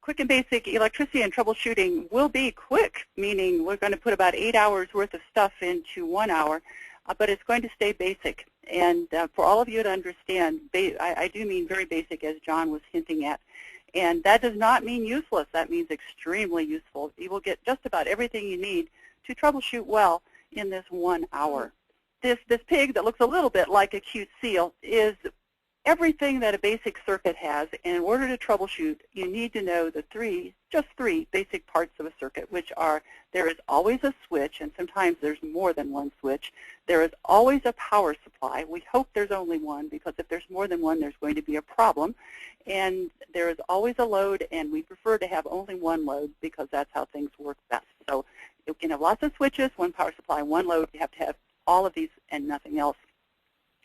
Quick and basic electricity and troubleshooting will be quick, meaning we're going to put about 8 hours worth of stuff into 1 hour, but it's going to stay basic. And for all of you to understand, I do mean very basic, as John was hinting at. And that does not mean useless. That means extremely useful. You will get just about everything you need to troubleshoot well in this 1 hour. This pig that looks a little bit like a cute seal is everything that a basic circuit has. And in order to troubleshoot, you need to know the just three basic parts of a circuit, which are there is always a switch, and sometimes there's more than one switch. There is always a power supply. We hope there's only one, because if there's more than one, there's going to be a problem. And there is always a load, and we prefer to have only one load because that's how things work best. So you can have lots of switches, one power supply, one load. You have to have all of these and nothing else.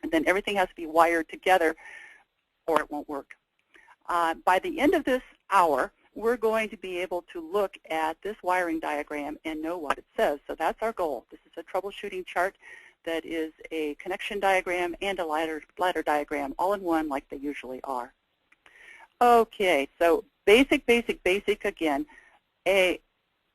And then everything has to be wired together or it won't work. By the end of this hour, we're going to be able to look at this wiring diagram and know what it says. So that's our goal. This is a troubleshooting chart that is a connection diagram and a ladder diagram all in one, like they usually are. Okay, so basic again.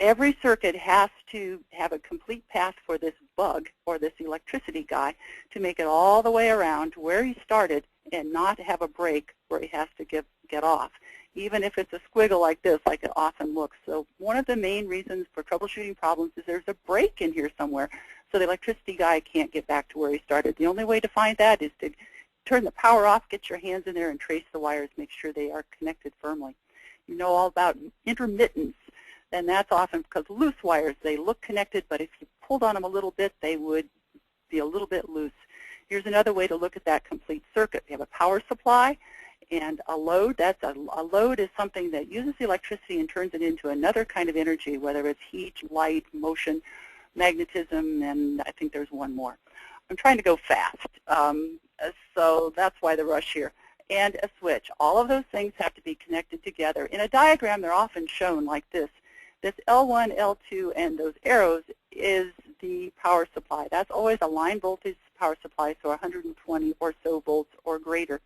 Every circuit has to have a complete path for this bug or this electricity guy to make it all the way around to where he started and not have a break where he has to get off, even if it's a squiggle like this, like it often looks. So one of the main reasons for troubleshooting problems is there's a break in here somewhere, so the electricity guy can't get back to where he started. The only way to find that is to turn the power off, get your hands in there, and trace the wires, make sure they are connected firmly. You know all about intermittence. And that's often because loose wires, they look connected, but if you pulled on them a little bit, they would be a little bit loose. Here's another way to look at that complete circuit. We have a power supply and a load. A load is something that uses the electricity and turns it into another kind of energy, whether it's heat, light, motion, magnetism, and I think there's one more. I'm trying to go fast, so that's why the rush here. And a switch. All of those things have to be connected together. In a diagram, they're often shown like this. This L1, L2, and those arrows is the power supply. That's always a line voltage power supply, so 120 or so volts or greater.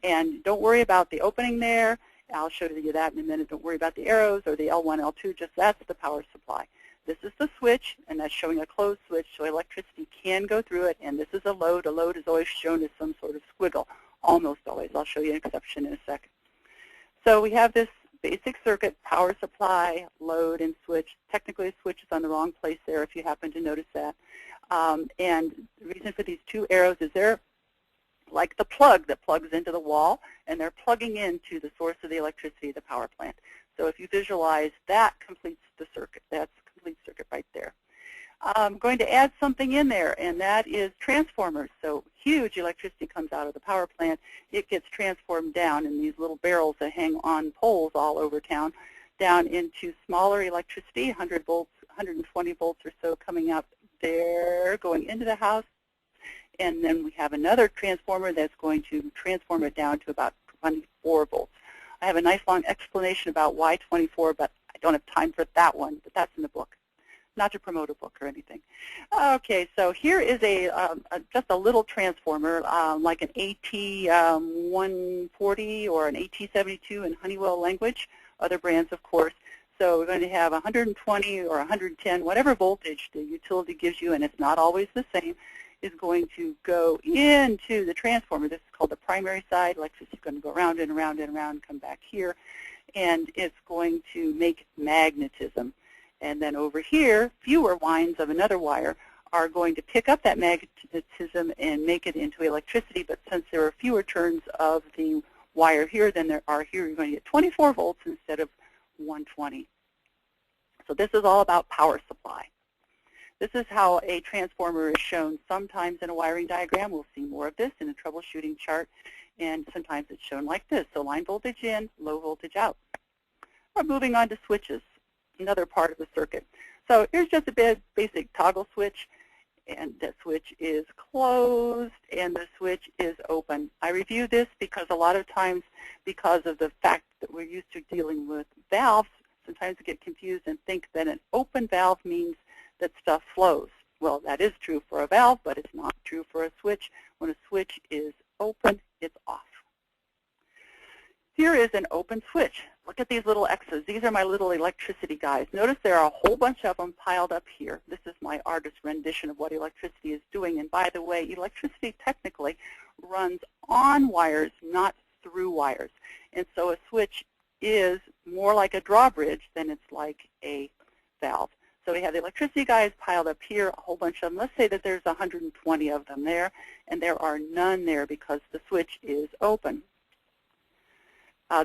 And don't worry about the opening there. I'll show you that in a minute. Don't worry about the arrows or the L1, L2. Just that's the power supply. This is the switch, and that's showing a closed switch, so electricity can go through it. And this is a load. A load is always shown as some sort of squiggle, almost always. I'll show you an exception in a second. So we have this basic circuit, power supply, load, and switch. Technically, the switch is on the wrong place there if you happen to notice that. And the reason for these two arrows is they're like the plug that plugs into the wall, and they're plugging into the source of the electricity, the power plant. So if you visualize, that completes the circuit. That's a complete circuit right there. I'm going to add something in there, and that is transformers. So huge electricity comes out of the power plant. It gets transformed down in these little barrels that hang on poles all over town, down into smaller electricity, 100 volts, 120 volts or so coming up there, going into the house. And then we have another transformer that's going to transform it down to about 24 volts. I have a nice long explanation about why 24, but I don't have time for that one, but that's in the book. Not to promote a book or anything. Okay, so here is just a little transformer, like an AT140 or an AT72 in Honeywell language, other brands, of course. So we're going to have 120 or 110, whatever voltage the utility gives you, and it's not always the same, is going to go into the transformer. This is called the primary side. Electricity is going to go around and around and around, come back here, and it's going to make magnetism. And then over here, fewer winds of another wire are going to pick up that magnetism and make it into electricity. But since there are fewer turns of the wire here than there are here, you're going to get 24 volts instead of 120. So this is all about power supply. This is how a transformer is shown sometimes in a wiring diagram. We'll see more of this in a troubleshooting chart. And sometimes it's shown like this. So line voltage in, low voltage out. We're moving on to switches, another part of the circuit. So here's just a basic toggle switch, and the switch is closed and the switch is open. I review this because a lot of times, because of the fact that we're used to dealing with valves, sometimes we get confused and think that an open valve means that stuff flows. Well, that is true for a valve, but it's not true for a switch. When a switch is open, it's off. Here is an open switch. Look at these little X's. These are my little electricity guys. Notice there are a whole bunch of them piled up here. This is my artist rendition of what electricity is doing. And by the way, electricity technically runs on wires, not through wires. And so a switch is more like a drawbridge than it's like a valve. So we have the electricity guys piled up here, a whole bunch of them. Let's say that there's 120 of them there, and there are none there because the switch is open.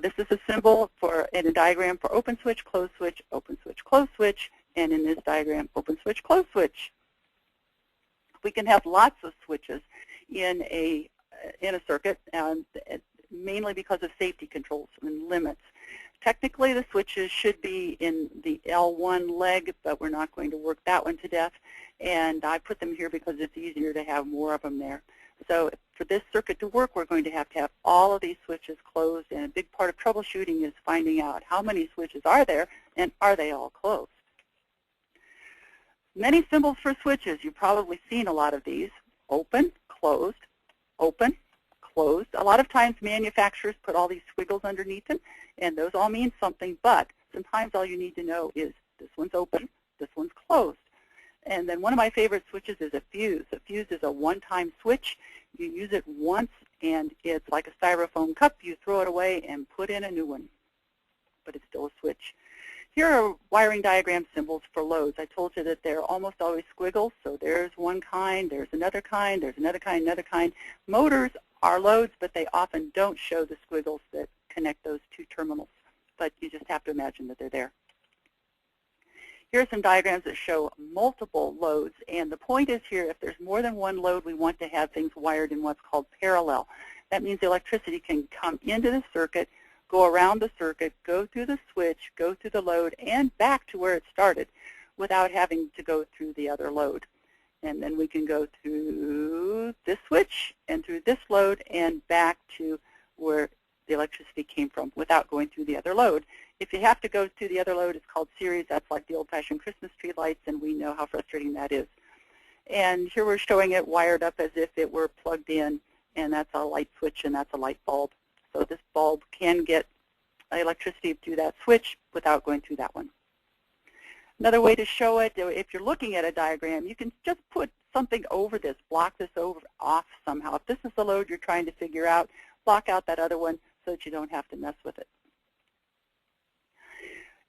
This is a symbol in a diagram for open switch, closed switch, open switch, closed switch, and in this diagram, open switch, closed switch. We can have lots of switches in a circuit, mainly because of safety controls and limits. Technically, the switches should be in the L1 leg, but we're not going to work that one to death. And I put them here because it's easier to have more of them there. So for this circuit to work, we're going to have all of these switches closed. And a big part of troubleshooting is finding out how many switches are there and are they all closed. Many symbols for switches. You've probably seen a lot of these. Open, closed, open, closed. A lot of times manufacturers put all these squiggles underneath them, and those all mean something, but sometimes all you need to know is this one's open, this one's closed. And then one of my favorite switches is a fuse. A fuse is a one-time switch. You use it once, and it's like a styrofoam cup. You throw it away and put in a new one, but it's still a switch. Here are wiring diagram symbols for loads. I told you that they're almost always squiggles, so there's one kind, there's another kind, there's another kind, another kind. Motors are loads, but they often don't show the squiggles that connect those two terminals, but you just have to imagine that they're there. Here are some diagrams that show multiple loads, and the point is here, if there's more than one load, we want to have things wired in what's called parallel. That means the electricity can come into the circuit, go around the circuit, go through the switch, go through the load, and back to where it started without having to go through the other load. And then we can go through this switch and through this load and back to where the electricity came from without going through the other load. If you have to go through the other load, it's called series. That's like the old-fashioned Christmas tree lights, and we know how frustrating that is. And here we're showing it wired up as if it were plugged in, and that's a light switch and that's a light bulb. So this bulb can get electricity through that switch without going through that one. Another way to show it, if you're looking at a diagram, you can just put something over this, block this off somehow. If this is the load you're trying to figure out, block out that other one so that you don't have to mess with it.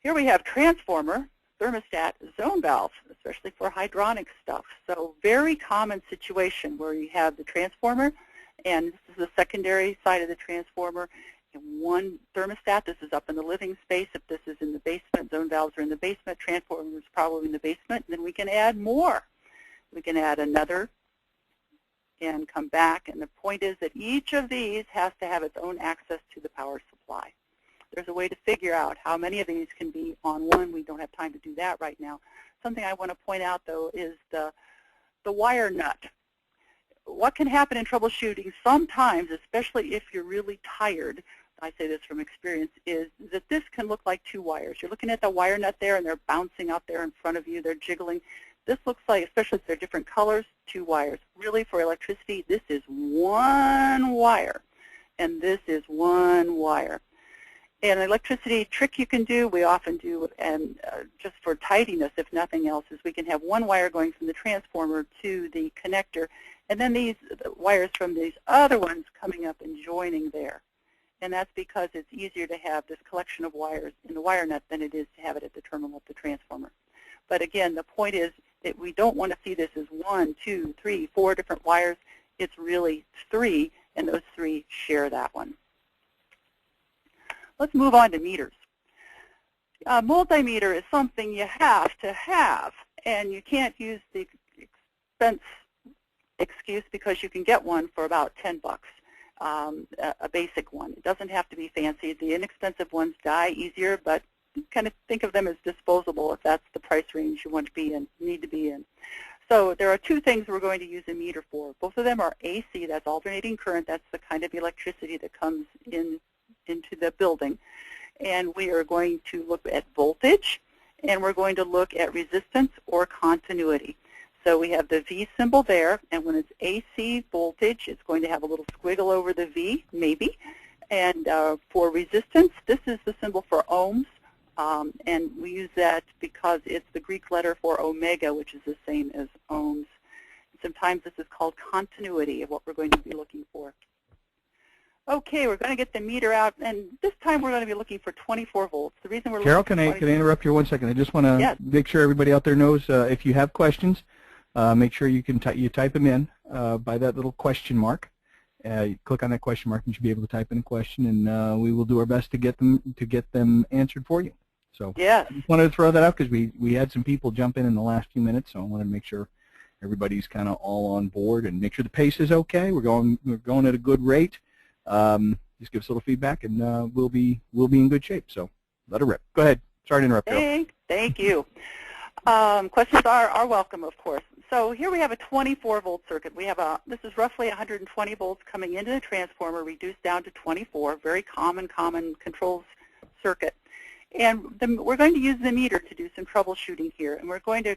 Here we have transformer, thermostat, zone valve, especially for hydronic stuff. So very common situation where you have the transformer, and this is the secondary side of the transformer, and one thermostat. This is up in the living space. If this is in the basement, zone valves are in the basement, transformer is probably in the basement. Then we can add more. We can add another and come back. And the point is that each of these has to have its own access to the power supply. There's a way to figure out how many of these can be on one. We don't have time to do that right now. Something I want to point out, though, is the wire nut. What can happen in troubleshooting sometimes, especially if you're really tired, I say this from experience, is that this can look like two wires. You're looking at the wire nut there, and they're bouncing out there in front of you. They're jiggling. This looks like, especially if they're different colors, two wires. Really, for electricity, this is one wire, and this is one wire. And an electricity trick you can do, we often do, and just for tidiness, if nothing else, is we can have one wire going from the transformer to the connector, and then these wires from these other ones coming up and joining there. And that's because it's easier to have this collection of wires in the wire nut than it is to have it at the terminal of the transformer. But again, the point is that we don't want to see this as 1, 2, 3, 4 different wires. It's really 3, and those 3 share that one. Let's move on to meters. A multimeter is something you have to have, and you can't use the expense excuse because you can get one for about 10 bucks, a basic one. It doesn't have to be fancy. The inexpensive ones die easier, but kind of think of them as disposable if that's the price range you want to be in, need to be in. So there are two things we're going to use a meter for. Both of them are AC, that's alternating current. That's the kind of electricity that comes into the building. And we are going to look at voltage, and we're going to look at resistance or continuity. So we have the V symbol there, and when it's AC voltage, it's going to have a little squiggle over the V, maybe. And for resistance, this is the symbol for ohms. And we use that because it's the Greek letter for omega, which is the same as ohms. Sometimes this is called continuity of what we're going to be looking for. Okay, we're going to get the meter out, and this time we're going to be looking for 24 volts. The reason we're Carol, looking can I interrupt you 1 second? I just want to Yes. make sure everybody out there knows if you have questions, make sure you can type them in by that little question mark. You click on that question mark, and you should be able to type in a question, and we will do our best to get them answered for you. So Yes. I just wanted to throw that out because we had some people jump in the last few minutes, so I wanted to make sure everybody's kind of all on board and make sure the pace is okay. We're going at a good rate. Just give us a little feedback, and we'll be in good shape. So let her rip. Go ahead. Sorry to interrupt, Carol. Thank you. Questions are welcome, of course. So here we have a 24-volt circuit. This is roughly 120 volts coming into the transformer, reduced down to 24. Very common controls circuit. And we're going to use the meter to do some troubleshooting here, and we're going to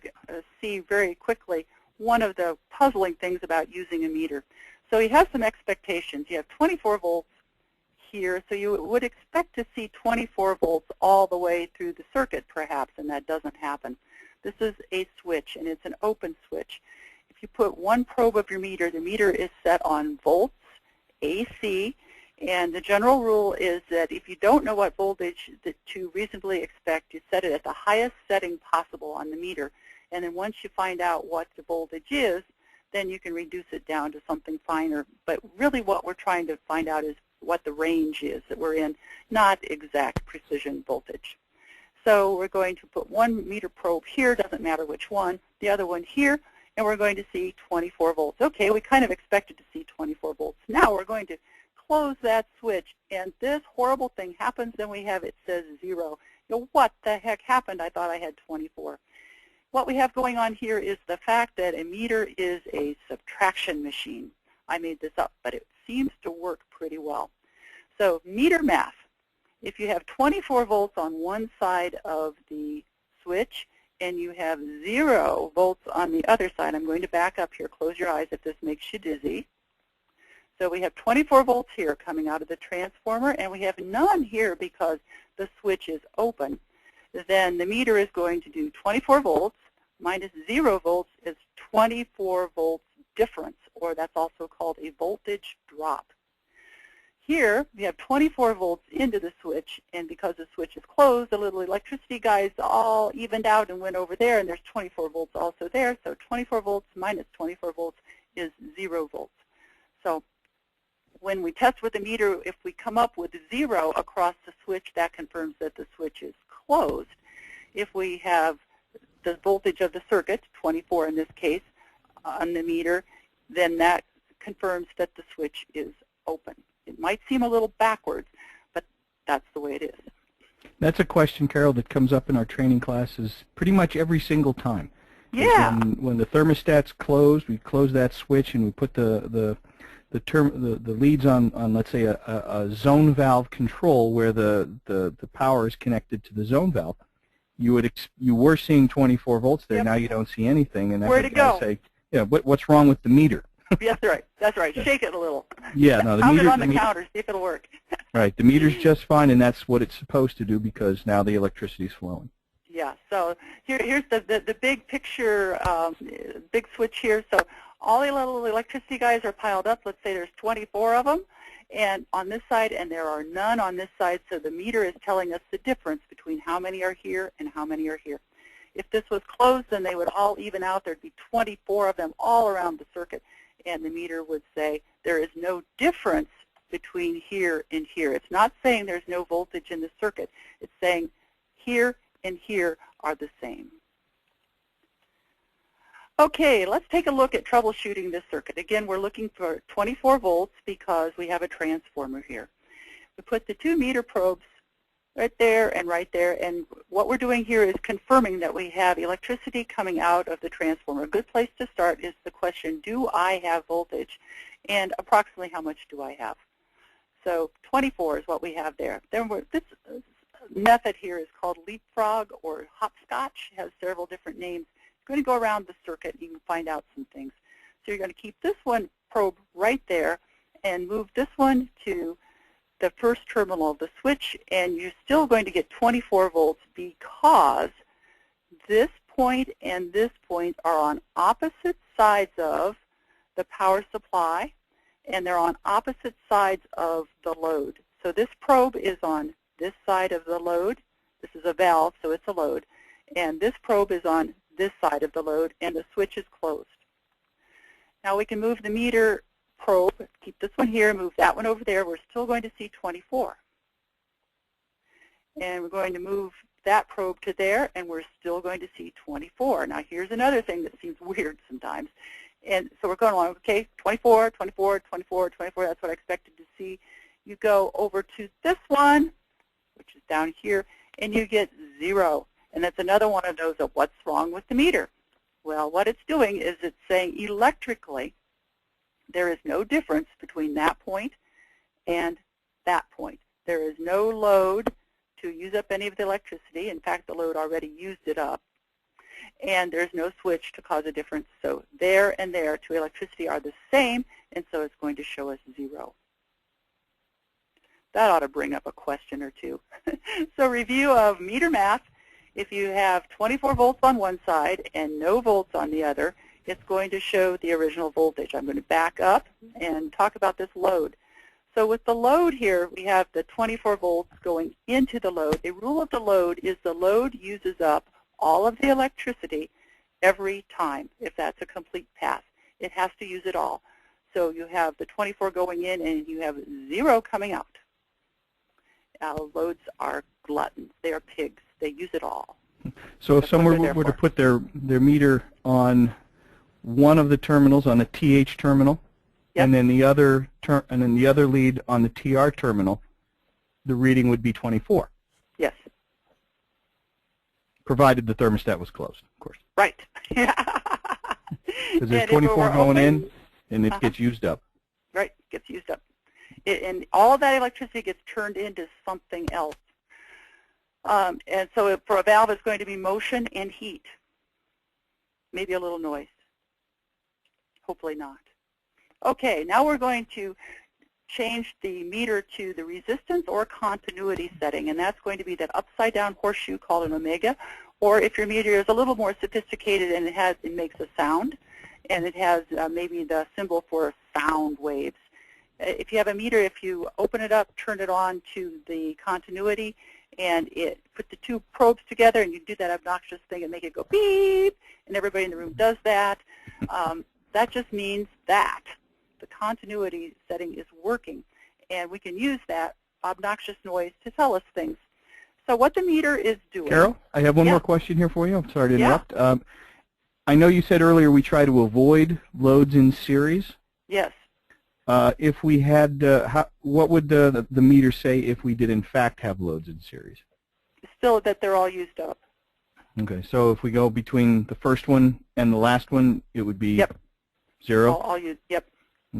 see very quickly one of the puzzling things about using a meter. So you have some expectations. You have 24 volts here, so you would expect to see 24 volts all the way through the circuit, perhaps, and that doesn't happen. This is a switch, and it's an open switch. If you put one probe of your meter, the meter is set on volts, AC, and the general rule is that if you don't know what voltage to reasonably expect, you set it at the highest setting possible on the meter. And then once you find out what the voltage is, then you can reduce it down to something finer. But really what we're trying to find out is what the range is that we're in, not exact precision voltage. So we're going to put one meter probe here, doesn't matter which one, the other one here, and we're going to see 24 volts. Okay, we kind of expected to see 24 volts. Now we're going to close that switch, and this horrible thing happens, then it says 0. What the heck happened? I thought I had 24. What we have going on here is the fact that a meter is a subtraction machine. I made this up, but it seems to work pretty well. So meter math. If you have 24 volts on one side of the switch and you have 0 volts on the other side, I'm going to back up here. Close your eyes if this makes you dizzy. So we have 24 volts here coming out of the transformer, and we have none here because the switch is open. Then the meter is going to do 24 volts minus 0 volts is 24 volts difference, or that's also called a voltage drop. Here we have 24 volts into the switch, and because the switch is closed, the little electricity guys all evened out and went over there, and there's 24 volts also there. So 24 volts minus 24 volts is 0 volts. So when we test with the meter, if we come up with 0 across the switch, that confirms that the switch is closed. If we have the voltage of the circuit, 24 in this case, on the meter, then that confirms that the switch is open. It might seem a little backwards, but that's the way it is. That's a question, Carol, that comes up in our training classes pretty much every single time. Yeah. When the thermostat's closed, we close that switch and we put the leads on let's say a zone valve control where the power is connected to the zone valve. You were seeing 24 volts there. Yep. Now you don't see anything, and where'd it go? Say, yeah, what's wrong with the meter? Yes, right. That's right. Shake it a little. Yeah, no, the meter. Pound it on the counter, see if it'll work. Right, the meter's just fine, and that's what it's supposed to do because now the electricity's flowing. Yeah. So here's the big picture, big switch here. So all the little electricity guys are piled up. Let's say there's 24 of them, and on this side, and there are none on this side. So the meter is telling us the difference between how many are here and how many are here. If this was closed, then they would all even out. There'd be 24 of them all around the circuit. And the meter would say there is no difference between here and here. It's not saying there's no voltage in the circuit. It's saying here and here are the same. Okay, let's take a look at troubleshooting this circuit. Again, we're looking for 24 volts because we have a transformer here. We put the 2 meter probes right there, and what we're doing here is confirming that we have electricity coming out of the transformer. A good place to start is the question, do I have voltage? And approximately how much do I have? So 24 is what we have there. Then this method here is called leapfrog or hopscotch. It has several different names. You're going to go around the circuit and you can find out some things. So you're going to keep this one probe right there and move this one to the first terminal of the switch, and you're still going to get 24 volts because this point and this point are on opposite sides of the power supply, and they're on opposite sides of the load. So this probe is on this side of the load. This is a valve, so it's a load. And this probe is on this side of the load, and the switch is closed. Now we can move the meter probe, keep this one here, move that one over there. We're still going to see 24. And we're going to move that probe to there, and we're still going to see 24. Now here's another thing that seems weird sometimes. And so we're going along, okay, 24, 24, 24, 24, that's what I expected to see. You go over to this one, which is down here, and you get 0. And that's another one of those of what's wrong with the meter. Well, what it's doing is it's saying electrically there is no difference between that point and that point. There is no load to use up any of the electricity. In fact, the load already used it up. And there's no switch to cause a difference. So there and there to electricity are the same, and so it's going to show us 0. That ought to bring up a question or two. So review of meter math. If you have 24 volts on one side and no volts on the other, it's going to show the original voltage. I'm going to back up and talk about this load. So with the load here, we have the 24 volts going into the load. A rule of the load is the load uses up all of the electricity every time, if that's a complete path. It has to use it all. So you have the 24 going in and you have 0 coming out. Loads are gluttons. They are pigs. They use it all. So if someone were to put their meter on one of the terminals, on the TH terminal, yep, and then the other lead on the TR terminal, the reading would be 24. Yes. Provided the thermostat was closed, of course. Right. Because there's 24 going in, and it gets used up. Right, gets used up. And all of that electricity gets turned into something else. And so for a valve, it's going to be motion and heat. Maybe a little noise. Hopefully not. Okay, now we're going to change the meter to the resistance or continuity setting, and that's going to be that upside down horseshoe called an omega, or if your meter is a little more sophisticated and it makes a sound, and it has maybe the symbol for sound waves. If you have a meter, if you open it up, turn it on to the continuity, and it put the two probes together, and you do that obnoxious thing and make it go beep, and everybody in the room does that. That just means that the continuity setting is working, and we can use that obnoxious noise to tell us things. So what the meter is doing... Carol, I have one more question here for you. I'm sorry to interrupt. I know you said earlier we try to avoid loads in series. Yes. If we had, what would the meter say if we did in fact have loads in series? Still that they're all used up. Okay, so if we go between the first one and the last one, it would be 0? All used, yep.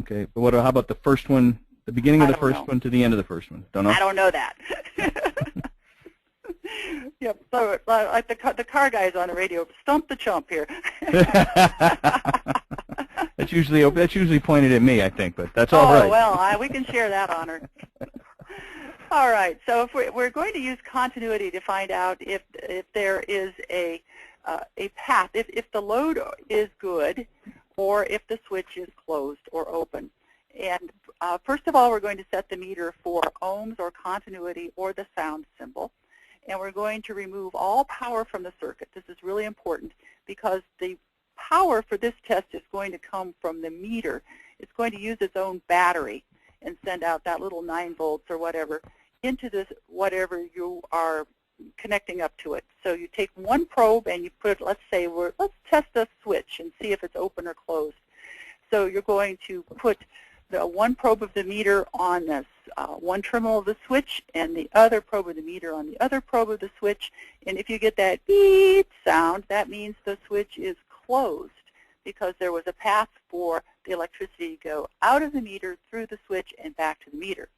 Okay, but how about the first one, the beginning of the first one to the end of the first one? Don't know? I don't know that. Yep, so like the car guys on the radio, stump the chump here. That's usually pointed at me, I think, but that's all right. Oh, well, we can share that honor. All right, so if we're going to use continuity to find out if there is a path, if the load is good, or if the switch is closed or open. And first of all, we're going to set the meter for ohms or continuity or the sound symbol. And we're going to remove all power from the circuit. This is really important because the power for this test is going to come from the meter. It's going to use its own battery and send out that little 9 volts or whatever into this whatever you are connecting up to it. So you take one probe and you put, let's test a switch and see if it's open or closed. So you're going to put the one probe of the meter on this one terminal of the switch and the other probe of the meter on the other probe of the switch. And if you get that beep sound, that means the switch is closed because there was a path for the electricity to go out of the meter through the switch and back to the meter.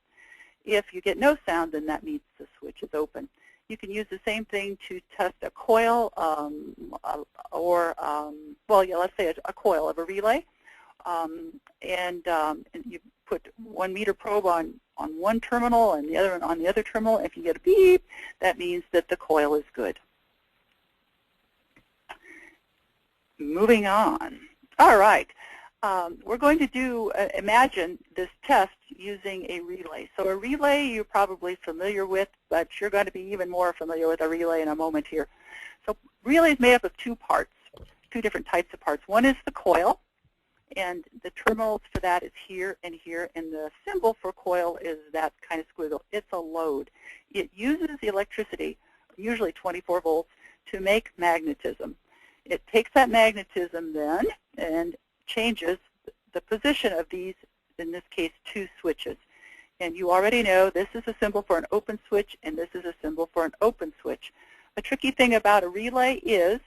If you get no sound, then that means the switch is open. You can use the same thing to test a coil let's say a coil of a relay. And you put one meter probe on on one terminal and the other one on the other terminal. If you get a beep, that means that the coil is good. Moving on. All right. We're going to do, imagine this test using a relay. So a relay you're probably familiar with, but you're going to be even more familiar with a relay in a moment here. So relay is made up of two parts, two different types of parts. One is the coil, and the terminals for that is here, and the symbol for coil is that kind of squiggle. It's a load. It uses electricity, usually 24 volts, to make magnetism. It takes that magnetism then and changes the position of these, in this case, two switches. And you already know this is a symbol for an open switch and this is a symbol for an open switch. A tricky thing about a relay is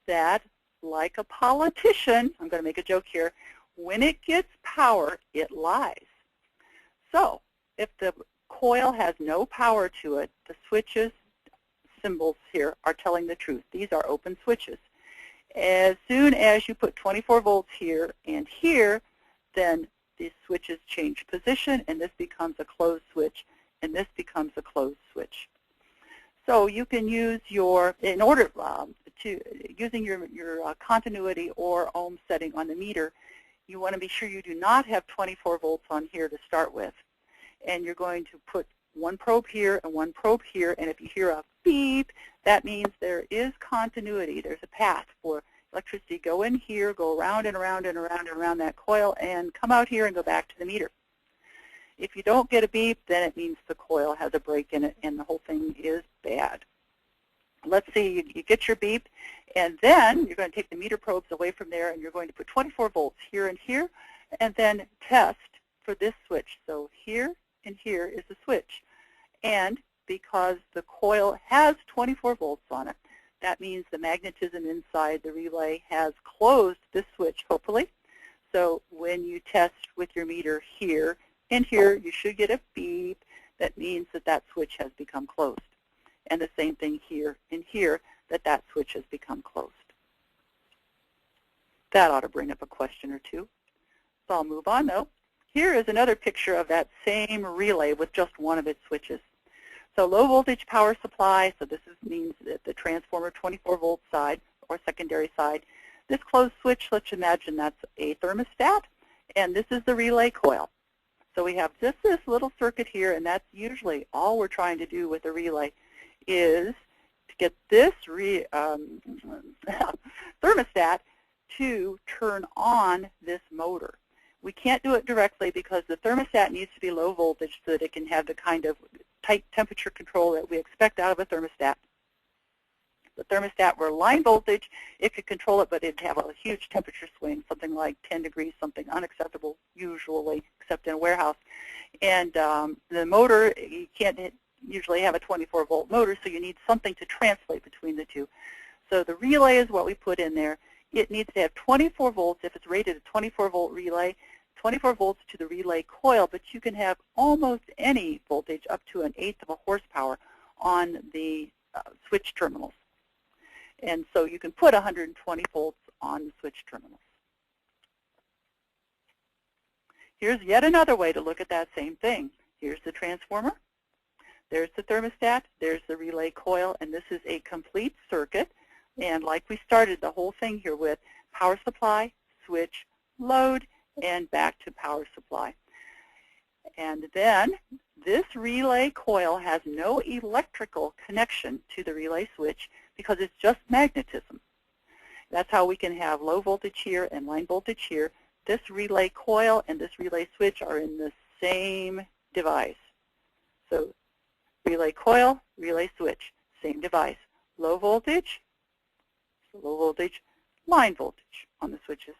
that, like a politician, I'm going to make a joke here, when it gets power, it lies. So if the coil has no power to it, the switches symbols here are telling the truth. These are open switches. As soon as you put 24 volts here and here, then these switches change position, and this becomes a closed switch, and this becomes a closed switch. So you can use your, in order to, using your continuity or ohm setting on the meter, you want to be sure you do not have 24 volts on here to start with. And you're going to put one probe here and one probe here, and if you hear a beep, that means there is continuity. There's a path for electricity go in here, go around and around and around and around that coil, and come out here and go back to the meter. If you don't get a beep, then it means the coil has a break in it and the whole thing is bad. Let's see, you get your beep, and then you're going to take the meter probes away from there, and you're going to put 24 volts here and here, and then test for this switch. So here and here is the switch. And because the coil has 24 volts on it, that means the magnetism inside the relay has closed this switch, hopefully. So when you test with your meter here and here, you should get a beep. That means that that switch has become closed. And the same thing here and here, that that switch has become closed. That ought to bring up a question or two. So I'll move on, though. Here is another picture of that same relay with just one of its switches. So low voltage power supply, so this means that the transformer 24 volt side or secondary side. This closed switch, let's imagine that's a thermostat, and this is the relay coil. So we have just this little circuit here, and that's usually all we're trying to do with a relay is to get this thermostat to turn on this motor. We can't do it directly because the thermostat needs to be low voltage so that it can have the kind of tight temperature control that we expect out of a thermostat. The thermostat were line voltage, it could control it, but it'd have a huge temperature swing, something like 10 degrees, something unacceptable usually, except in a warehouse. And the motor, you can't usually have a 24 volt motor, so you need something to translate between the two. So the relay is what we put in there. It needs to have 24 volts if it's rated a 24 volt relay, 24 volts to the relay coil, but you can have almost any voltage up to 1/8 of a horsepower on the switch terminals. And so you can put 120 volts on the switch terminals. Here's yet another way to look at that same thing. Here's the transformer. There's the thermostat. There's the relay coil. And this is a complete circuit. And like we started the whole thing here with power supply, switch, load, and back to power supply. And then this relay coil has no electrical connection to the relay switch because it's just magnetism. That's how we can have low voltage here and line voltage here. This relay coil and this relay switch are in the same device. So relay coil, relay switch, same device. Low voltage, line voltage on the switches.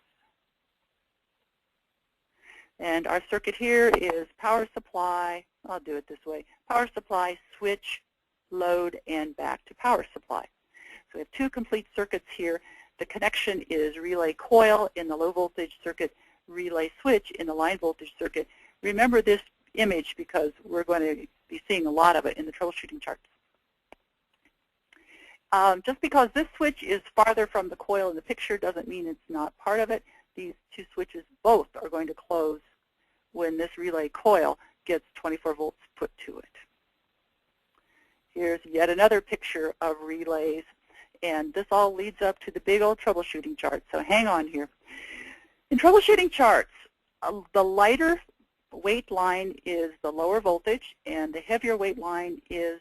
And our circuit here is power supply, I'll do it this way, power supply, switch, load, and back to power supply. So we have two complete circuits here. The connection is relay coil in the low voltage circuit, relay switch in the line voltage circuit. Remember this image because we're going to be seeing a lot of it in the troubleshooting charts. Just because this switch is farther from the coil in the picture doesn't mean it's not part of it. These two switches both are going to close when this relay coil gets 24 volts put to it. Here's yet another picture of relays, and this all leads up to the big old troubleshooting chart, so hang on here. In troubleshooting charts, the lighter weight line is the lower voltage, and the heavier weight line is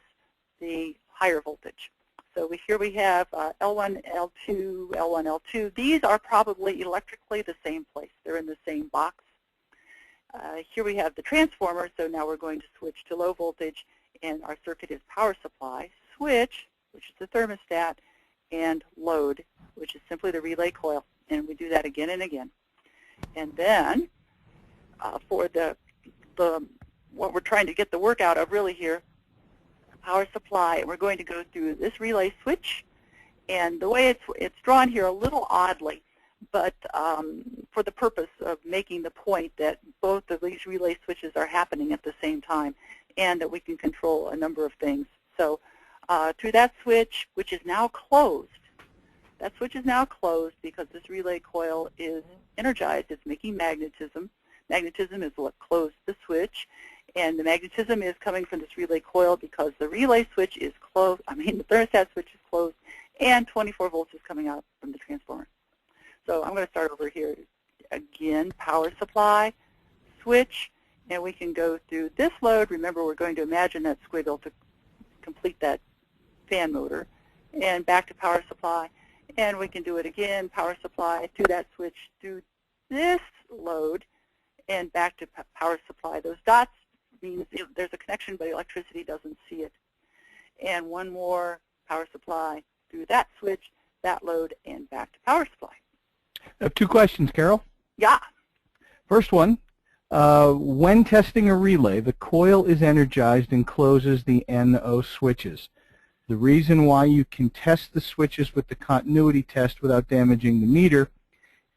the higher voltage. So here we have L1, L2, L1, L2. These are probably electrically the same place. They're in the same box. Here we have the transformer, so now we're going to switch to low voltage, and our circuit is power supply, switch, which is the thermostat, and load, which is simply the relay coil. And we do that again and again. And then for what we're trying to get the work out of really here, power supply, and we're going to go through this relay switch. And the way it's drawn here a little oddly, but for the purpose of making the point that both of these relay switches are happening at the same time, and that we can control a number of things. So through that switch, which is now closed, that switch is now closed because this relay coil is energized. It's making magnetism. Magnetism is what closed the switch, and the magnetism is coming from this relay coil because the relay switch is closed, the thermostat switch is closed, and 24 volts is coming out from the transformer. So I'm going to start over here again, power supply, switch, and we can go through this load. Remember, we're going to imagine that squiggle to complete that fan motor, and back to power supply, and we can do it again, power supply, through that switch, through this load, and back to power supply. Those dots means there's a connection, but electricity doesn't see it. And one more power supply through that switch, that load, and back to power supply. I have two questions, Carol. Yeah. First one, when testing a relay, the coil is energized and closes the NO switches. The reason why you can test the switches with the continuity test without damaging the meter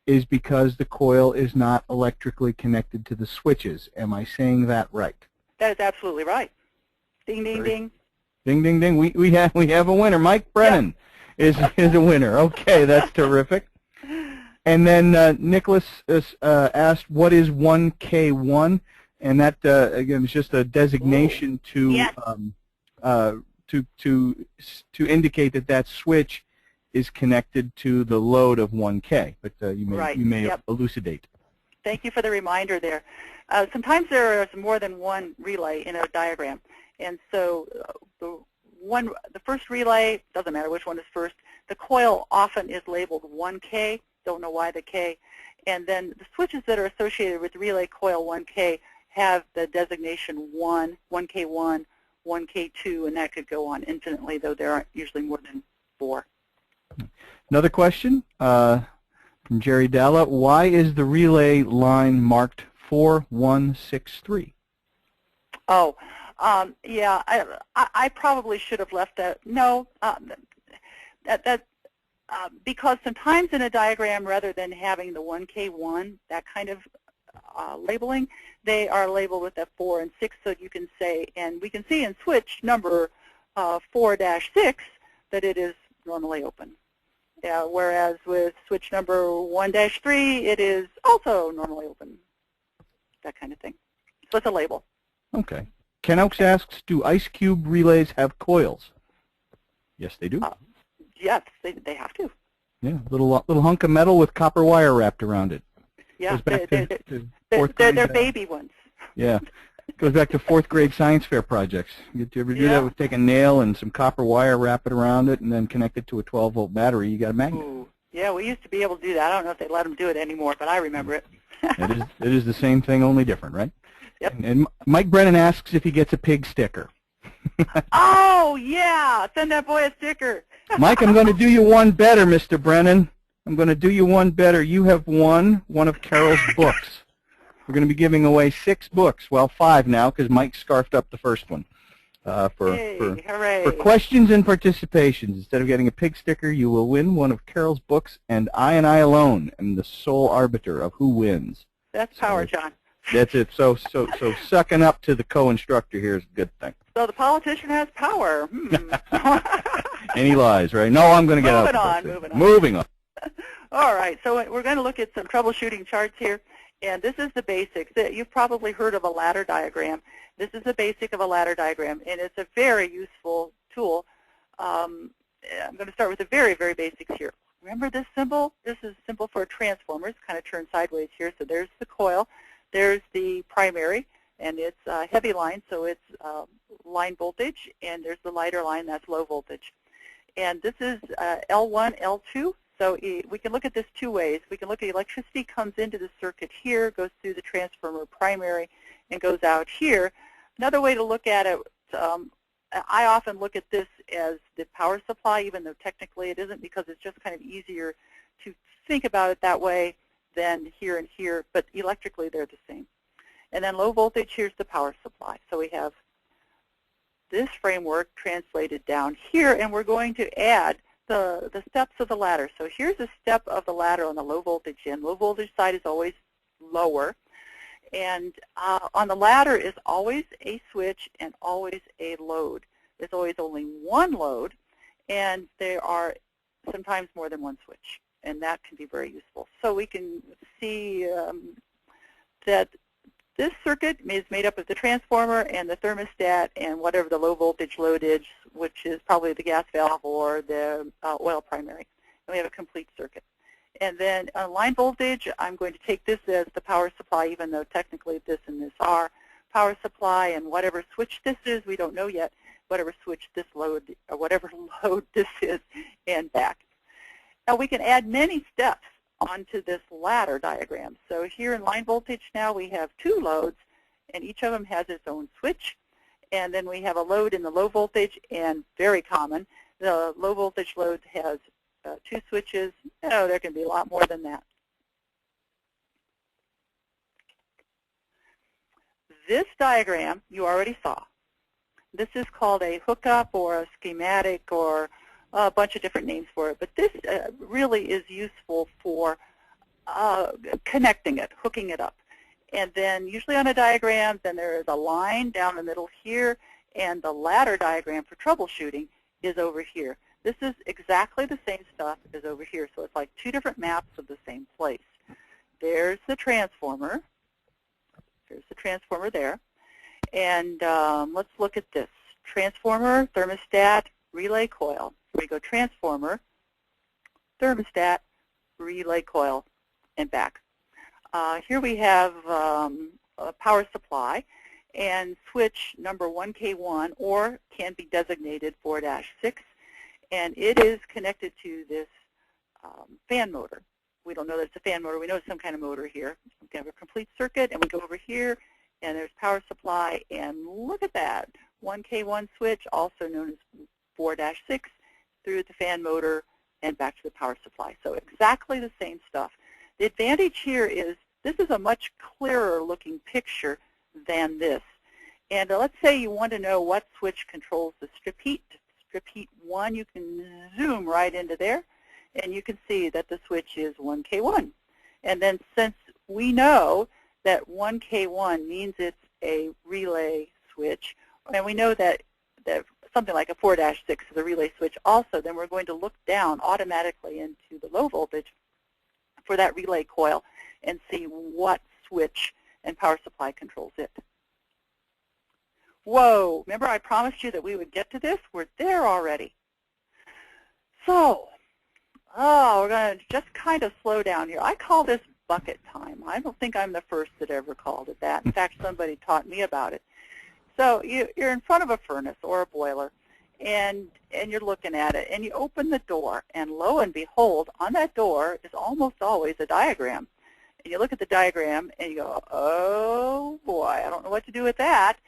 is because the coil is not electrically connected to the switches. Am I saying that right? That is absolutely right. Ding, ding, ding. Ding, ding, ding. We have a winner. Mike Brennan is a winner. Okay, that's terrific. And then Nicholas asked, what is 1K1? And that, again, is just a designation to indicate that switch is connected to the load of 1K. But you may elucidate. Thank you for the reminder there. Sometimes there is more than one relay in a diagram. And so the first relay, doesn't matter which one is first, the coil often is labeled 1K. Don't know why the K. And then the switches that are associated with relay coil 1K have the designation 1, 1K1, 1K2, and that could go on infinitely, though there aren't usually more than 4. Another question from Jerry Dalla. Why is the relay line marked 4163? Oh, yeah, I probably should have left that. No, because sometimes in a diagram, rather than having the 1K1, that kind of labeling, they are labeled with that 4 and 6, so you can say, and we can see in switch number 4-6 that it is normally open. Whereas with switch number 1-3, it is also normally open. That kind of thing. So it's a label. Okay. Ken Oaks asks, do ice cube relays have coils? Yes, they do. Yes, they have to. Yeah, little hunk of metal with copper wire wrapped around it. Yeah, they're baby ones. Yeah, goes back to 4th grade science fair projects. You ever do that? With take a nail and some copper wire, wrap it around it, and then connect it to a 12-volt battery. You got a magnet. Ooh. Yeah, we used to be able to do that. I don't know if they let them do it anymore, but I remember it. It is the same thing, only different, right? Yep. And Mike Brennan asks if he gets a pig sticker. Oh, yeah. Send that boy a sticker. Mike, I'm going to do you one better, Mr. Brennan. I'm going to do you one better. You have won one of Carol's books. We're going to be giving away 6 books. Well, 5 now because Mike scarfed up the first one. For questions and participations, instead of getting a pig sticker, you will win one of Carol's books, and I alone am the sole arbiter of who wins. That's power, John. That's it. So sucking up to the co-instructor here is a good thing. So the politician has power. And he lies, right? No, I'm going to get out. Moving on. Moving on. All right. So we're going to look at some troubleshooting charts here. And this is the basics. You've probably heard of a ladder diagram. This is the basic of a ladder diagram, and it's a very useful tool. I'm going to start with the very, very basics here. Remember this symbol? This is a symbol for a transformer. It's kind of turned sideways here. So there's the coil. There's the primary, and it's heavy line, so it's line voltage. And there's the lighter line, that's low voltage. And this is L1, L2. So we can look at this two ways. We can look at electricity comes into the circuit here, goes through the transformer primary, and goes out here. Another way to look at it, I often look at this as the power supply, even though technically it isn't, because it's just kind of easier to think about it that way than here and here, but electrically they're the same. And then low voltage, here's the power supply. So we have this framework translated down here, and we're going to add the steps of the ladder. So here's a step of the ladder on the low voltage end. Low voltage side is always lower. And on the ladder is always a switch and always a load. There's always only one load, and there are sometimes more than one switch. And that can be very useful. So we can see that this circuit is made up of the transformer and the thermostat and whatever the low voltage load is, which is probably the gas valve or the oil primary. And we have a complete circuit. And then line voltage, I'm going to take this as the power supply, even though technically this and this are power supply, and whatever switch this is, we don't know yet, whatever switch this load, or whatever load this is, and back. Now we can add many steps onto this ladder diagram. So here in line voltage now we have two loads, and each of them has its own switch. And then we have a load in the low voltage, and very common, the low voltage load has two switches. No, there can be a lot more than that. This diagram you already saw. This is called a hookup or a schematic or a bunch of different names for it, but this really is useful for connecting it, hooking it up. And then usually on a diagram, then there is a line down the middle here, and the ladder diagram for troubleshooting is over here. This is exactly the same stuff as over here, so it's like two different maps of the same place. There's the transformer. There's the transformer there. And let's look at this. Transformer, thermostat, relay coil. So we go transformer, thermostat, relay coil, and back. Here we have a power supply and switch number 1K1, or can be designated 4-6, and it is connected to this fan motor. We don't know that it's a fan motor. We know it's some kind of motor here. We have a complete circuit, and we go over here, and there's power supply, and look at that. 1K1 switch, also known as 4-6, through the fan motor and back to the power supply. So exactly the same stuff. The advantage here is this is a much clearer looking picture than this. And let's say you want to know what switch controls the strip heat. Strip heat 1, you can zoom right into there, and you can see that the switch is 1K1. And then since we know that 1K1 means it's a relay switch, and we know that something like a 4-6 is a relay switch also, then we're going to look down automatically into the low voltage for that relay coil and see what switch and power supply controls it. Whoa, remember I promised you that we would get to this? We're there already. So, we're going to just kind of slow down here. I call this bucket time. I don't think I'm the first that ever called it that. In fact, somebody taught me about it. So you're in front of a furnace or a boiler, and you're looking at it, and you open the door, and lo and behold, on that door is almost always a diagram. And you look at the diagram, and you go, oh boy, I don't know what to do with that.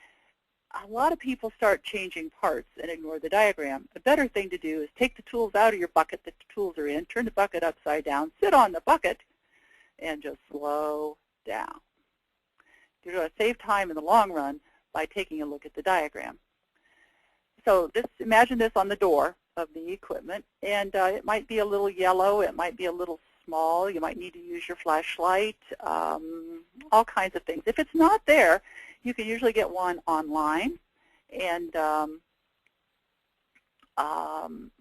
A lot of people start changing parts and ignore the diagram. The better thing to do is take the tools out of your bucket that the tools are in, turn the bucket upside down, sit on the bucket, and just slow down. You're going to save time in the long run by taking a look at the diagram. So imagine this on the door of the equipment, and it might be a little yellow, it might be a little small, you might need to use your flashlight, all kinds of things. If it's not there, you can usually get one online, and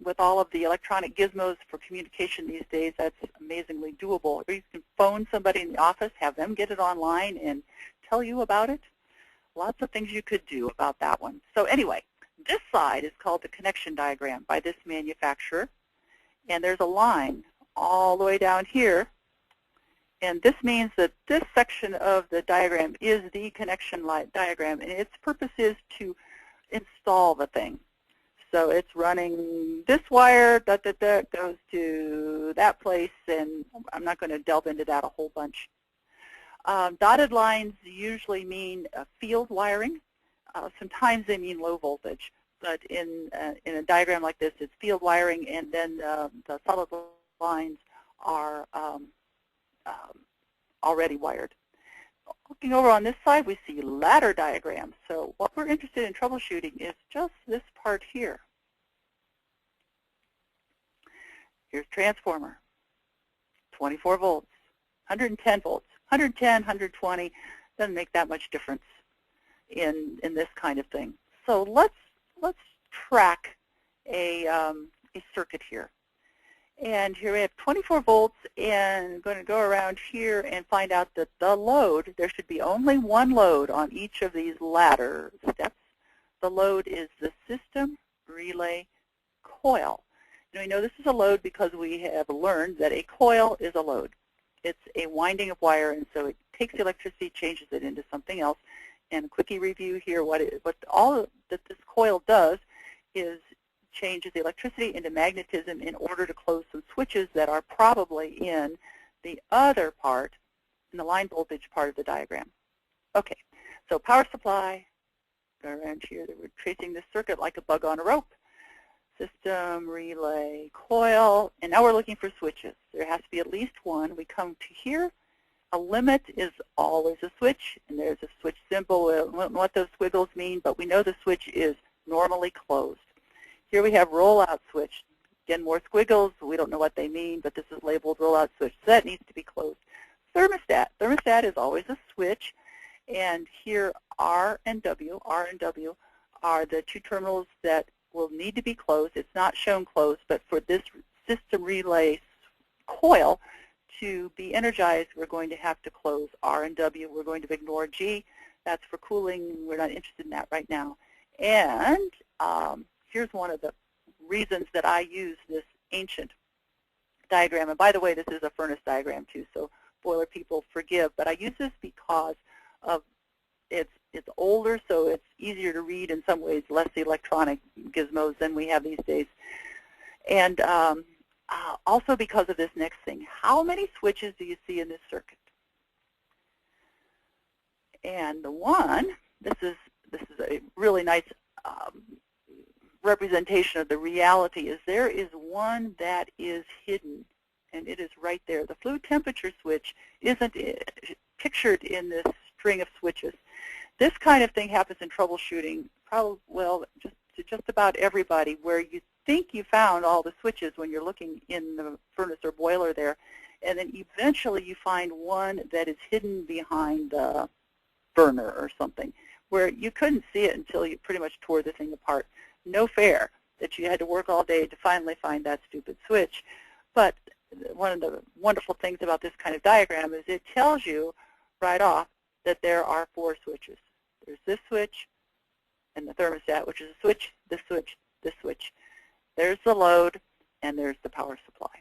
With all of the electronic gizmos for communication these days, that's amazingly doable. Or you can phone somebody in the office, have them get it online and tell you about it. Lots of things you could do about that one. So anyway, this side is called the connection diagram by this manufacturer. And there's a line all the way down here. And this means that this section of the diagram is the connection diagram, and its purpose is to install the thing. So it's running this wire, goes to that place, and I'm not going to delve into that a whole bunch. Dotted lines usually mean field wiring. Sometimes they mean low voltage, but in a diagram like this, it's field wiring, and then the solid lines are already wired. Looking over on this side, we see ladder diagrams. So what we're interested in troubleshooting is just this part here. Here's transformer, 24 volts, 110 volts, 110, 120, doesn't make that much difference in this kind of thing. So let's track a circuit here. And here we have 24 volts, and I'm going to go around here and find out that the load, there should be only one load on each of these ladder steps. The load is the system relay coil. And we know this is a load because we have learned that a coil is a load. It's a winding of wire, and so it takes the electricity, changes it into something else. And a quickie review here, what all that this coil does is changes the electricity into magnetism in order to close some switches that are probably in the other part, in the line voltage part of the diagram. Okay, so power supply, go around here, we're tracing this circuit like a bug on a rope. System, relay, coil, and now we're looking for switches. There has to be at least one. We come to here. A limit is always a switch, and there's a switch symbol. We don't know what those squiggles mean, but we know the switch is normally closed. Here we have rollout switch. Again, more squiggles. We don't know what they mean, but this is labeled rollout switch. So that needs to be closed. Thermostat. Thermostat is always a switch. And here R and W are the two terminals that will need to be closed. It's not shown closed, but for this system relay coil to be energized, we're going to have to close R and W. We're going to ignore G. That's for cooling. We're not interested in that right now. And here's one of the reasons that I use this ancient diagram. And by the way, this is a furnace diagram too, so boiler people forgive. But I use this because of it's older, so it's easier to read in some ways, less electronic gizmos than we have these days. And also because of this next thing. How many switches do you see in this circuit? And the one, this is a really nice representation of the reality, is there is one that is hidden, and it is right there. The fluid temperature switch isn't pictured in this string of switches. This kind of thing happens in troubleshooting, probably, well, just about everybody, where you think you found all the switches when you're looking in the furnace or boiler there, and then eventually you find one that is hidden behind the burner or something, where you couldn't see it until you pretty much tore the thing apart. No fair that you had to work all day to finally find that stupid switch. But one of the wonderful things about this kind of diagram is it tells you right off that there are 4 switches. There's this switch and the thermostat, which is a switch, this switch, this switch. There's the load, and there's the power supply.